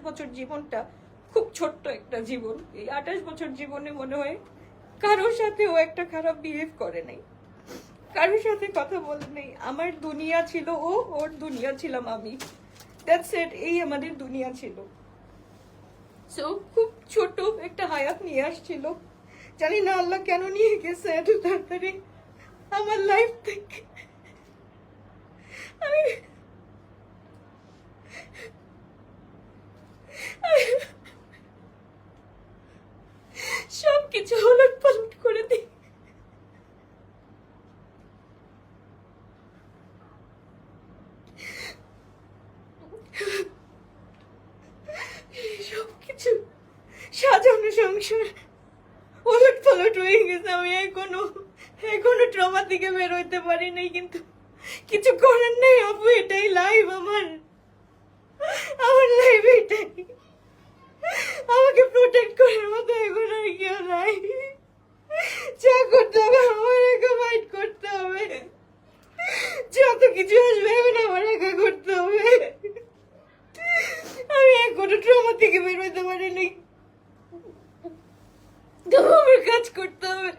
বছর জীবনটা খুব ছোট্ট একটা জীবন। এই 28 বছর জীবনে মনে হয় কারোর সাথে ও একটা খারাপ বিহেভ করে নাই, কারোর সাথে কথা বলে নেই। আমার দুনিয়া ছিল ও, ওর দুনিয়া ছিলাম আমি। দ্যাটস ইট, এই আমাদের দুনিয়া ছিল। সো খুব ছোট একটা হায়াত নিয়ে আসছিল। জানি না আল্লাহ কেন নিয়ে গেছে এত তাড়াতাড়ি আমার লাইফ থেকে। আমি সবকিছু উলট পালট করে দিই। সবকিছু সাজানো সংসার উলট পালট হয়ে গেছে। আমি এখনো ট্রমা থেকে বের হইতে পারি নাই, কিন্তু কিছু করার নেই আপু, এটাই লাইফ আমার লাইফ এটাই। আমাকে প্রোটেক্ট করার মতো এখন আর কেউ নাই। যা করতে হবে আমার একা ফাইট করতে হবে, যত কিছু আসবে এখন আমার একা করতে হবে। আমি এখনো ট্রমা থেকে বের হইতে পারিনি, তবু আমার কাজ করতে হবে।